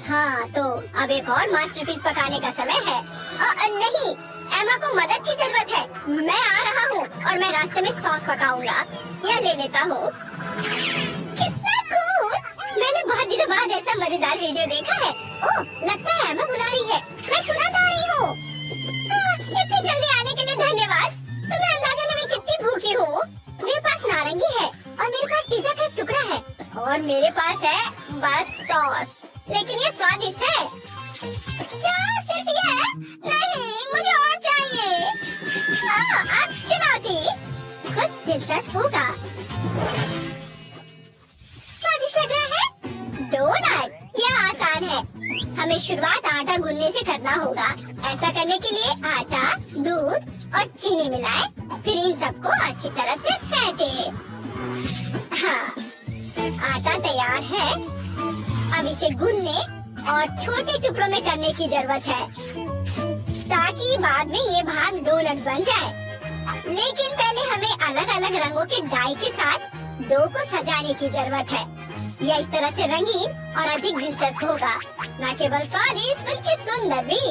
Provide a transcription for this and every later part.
हाँ, तो अब एक और मास्टरपीस पकाने का समय है। नहीं, एमा को मदद की जरूरत है। मैं आ रहा हूँ और मैं रास्ते में सॉस पकाऊंगा। यह ले लेता हूँ। कितना कूल! मैंने बहुत दिनों बाद ऐसा मजेदार वीडियो देखा है। ओह, लगता है एमा बुला रही है। मैं तुरंत आ रही हूँ। इतनी जल्दी आने के लिए धन्यवाद। तुम्हें अंदाजा नहीं मैं कितनी भूखी हूँ। मेरे पास नारंगी है और मेरे पास पिज़्ज़ा का एक टुकड़ा है और मेरे पास है बस सॉस। लेकिन ये स्वादिष्ट है। क्या सिर्फ ये है? नहीं, मुझे और चाहिए। अब चुनौती कुछ दिलचस्प होगा। स्वादिष्ट लग रहा है। डोनट, यह आसान है। हमें शुरुआत आटा गूंदने से करना होगा। ऐसा करने के लिए आटा, दूध और चीनी मिलाएं, फिर इन सबको अच्छी तरह से फेंटे। हाँ, आटा तैयार है। अब इसे गूंदने और छोटे टुकड़ों में करने की जरूरत है ताकि बाद में ये भाग डोनट बन जाए। लेकिन पहले हमें अलग अलग रंगों के डाई के साथ डो को सजाने की जरूरत है। यह इस तरह से रंगीन और अधिक दिलचस्प होगा, न केवल स्वादिष्ट बल्कि सुंदर भी।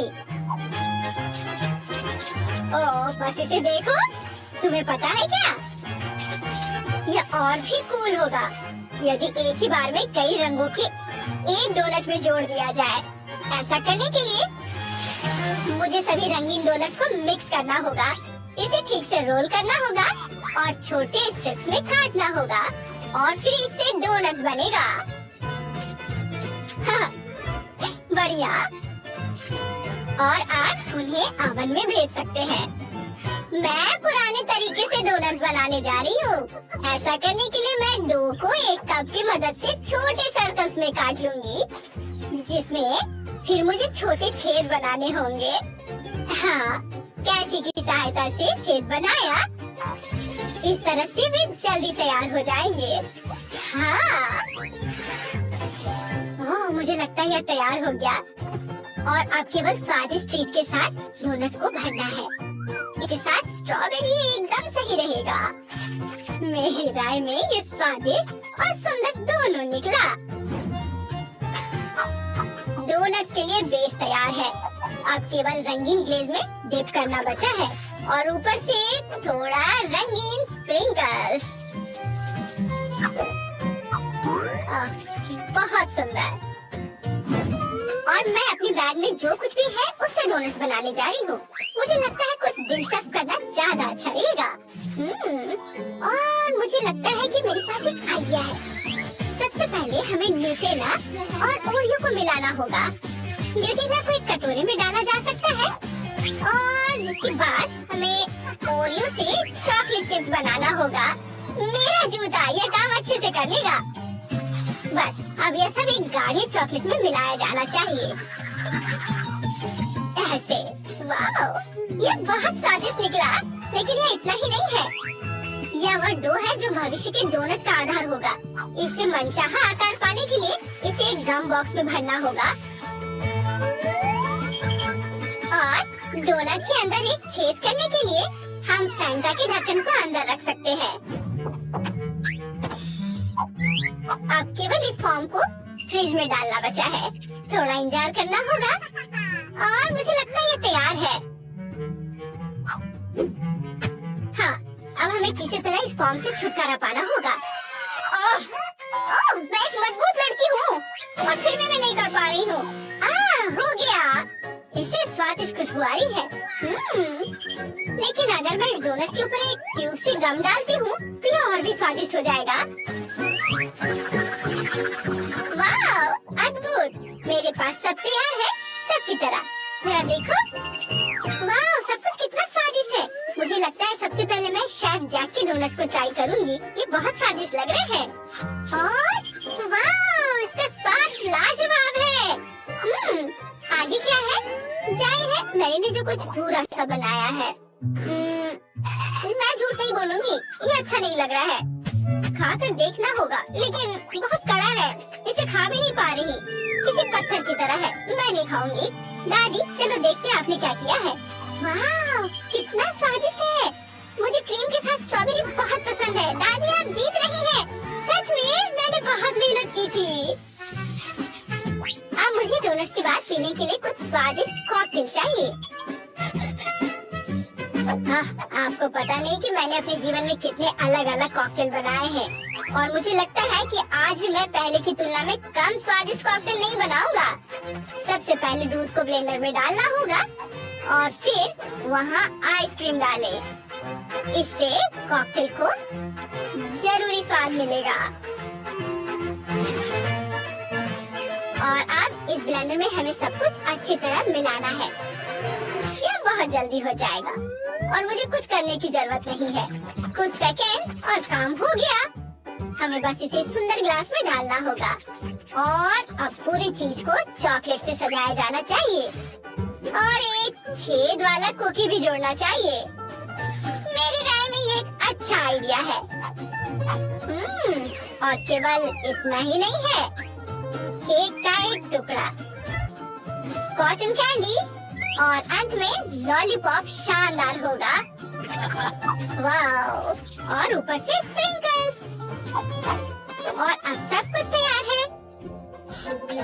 ओह, बस इसे देखो। तुम्हें पता है क्या, यह और भी कूल होगा यदि एक ही बार में कई रंगों के एक डोनट में जोड़ दिया जाए। ऐसा करने के लिए मुझे सभी रंगीन डोनट को मिक्स करना होगा। इसे ठीक से रोल करना होगा और छोटे स्ट्रिप्स में काटना होगा और फिर इससे डोनट बनेगा। हाँ, बढ़िया। और आप उन्हें ओवन में भेज सकते हैं। मैं पुराने तरीके से डोनट्स बनाने जा रही हूँ। ऐसा करने के लिए मैं डो को एक कप की मदद से छोटे सर्कल्स में काट लूंगी, जिसमें फिर मुझे छोटे छेद बनाने होंगे। हाँ, कैंची की सहायता से छेद बनाया। इस तरह से वे जल्दी तैयार हो जाएंगे। हाँ, ओह, मुझे लगता है यह तैयार हो गया और अब केवल स्वादिष्ट ट्रीट के साथ डोनट को भरना है। इसके साथ स्ट्रॉबेरी एकदम सही रहेगा। मेरी राय में ये स्वादिष्ट और सुंदर दोनों निकला। डोनट्स के लिए बेस तैयार है। अब केवल रंगीन ग्लेज में डिप करना बचा है और ऊपर से थोड़ा रंगीन स्प्रिंकल्स। बहुत सुंदर। और मैं अपने बैग में जो कुछ भी है उससे डोनट्स बनाने जा रही हूँ। मुझे लगता है कुछ दिलचस्प करना ज्यादा अच्छा रहेगा। और मुझे लगता है कि मेरे पास एक आइडिया है। सबसे पहले हमें न्यूटेला और ओरियो को मिलाना होगा। न्यूटेला को एक कटोरे में डाला जा सकता है और जिसके बाद हमें ओरियो से चॉकलेट चिप्स बनाना होगा। मेरा जूता यह काम अच्छे से कर लेगा। बस अब यह सब एक गाढ़े चॉकलेट में मिलाया जाना चाहिए। ऐसे। वाह, यह बहुत स्वादिष्ट निकला। लेकिन यह इतना ही नहीं है। यह वह डो है जो भविष्य के डोनट का आधार होगा। इससे मनचाहा आकार पाने के लिए इसे एक गम बॉक्स में भरना होगा और डोनट के अंदर एक छेद करने के लिए हम फैंटा के ढक्कन को अंदर रख सकते हैं। अब केवल इस फॉर्म को फ्रिज में डालना बचा है। थोड़ा इंतजार करना होगा और मुझे लगता है ये तैयार है। हाँ, अब हमें किसी तरह इस फॉर्म से छुटकारा पाना होगा। मैं एक मजबूत लड़की हूँ और फिर भी मैं नहीं कर पा रही हूँ। हो गया। इससे स्वादिष्ट खुशबू आ रही है। लेकिन अगर मैं इस डोनट के ऊपर एक ट्यूब से गम डालती हूँ तो यह और भी स्वादिष्ट हो जाएगा। वाह, अद्भुत! मेरे पास सब तैयार है, सबकी तरह। जरा देखो। वाह, सब कुछ कितना स्वादिष्ट है। मुझे लगता है सबसे पहले मैं शेफ जैक के डोनट्स को ट्राई करूंगी। ये बहुत स्वादिष्ट लग रहे हैं। और वाह, इसका स्वाद लाजवाब है। आगे क्या है? जाहिर है मैंने जो कुछ पूरा सा बनाया है। मैं झूठ नहीं बोलूंगी, ये अच्छा नहीं लग रहा है। खाकर देखना होगा, लेकिन बहुत कड़ा है। इसे खा भी नहीं पा रही। किसी पत्थर की तरह है। मैं नहीं खाऊंगी। दादी, चलो देखते हैं आपने क्या किया है। वाह, कितना स्वादिष्ट है। मुझे क्रीम के साथ स्ट्रॉबेरी बहुत पसंद है। दादी, आप जीत रही हैं। सच में मैंने बहुत मेहनत की थी। अब मुझे डोनट्स के बाद पीने के लिए कुछ स्वादिष्ट कॉकटेल चाहिए। आपको पता नहीं कि मैंने अपने जीवन में कितने अलग अलग कॉकटेल बनाए हैं, और मुझे लगता है कि आज भी मैं पहले की तुलना में कम स्वादिष्ट कॉकटेल नहीं बनाऊंगा। सबसे पहले दूध को ब्लेंडर में डालना होगा और फिर वहाँ आइसक्रीम डालें। इससे कॉकटेल को जरूरी स्वाद मिलेगा। और अब इस ब्लेंडर में हमें सब कुछ अच्छी तरह मिलाना है। यह बहुत जल्दी हो जाएगा और मुझे कुछ करने की जरूरत नहीं है। कुछ सेकेंड और काम हो गया। हमें बस इसे सुंदर ग्लास में डालना होगा और अब पूरी चीज को चॉकलेट से सजाया जाना चाहिए और एक छेद वाला कुकी भी जोड़ना चाहिए। मेरी राय में ये एक अच्छा आइडिया है। और केवल इतना ही नहीं है, केक का एक टुकड़ा, कॉटन कैंडी और अंत में लॉलीपॉप शानदार होगा। वाओ! और ऊपर से स्प्रिंकल्स।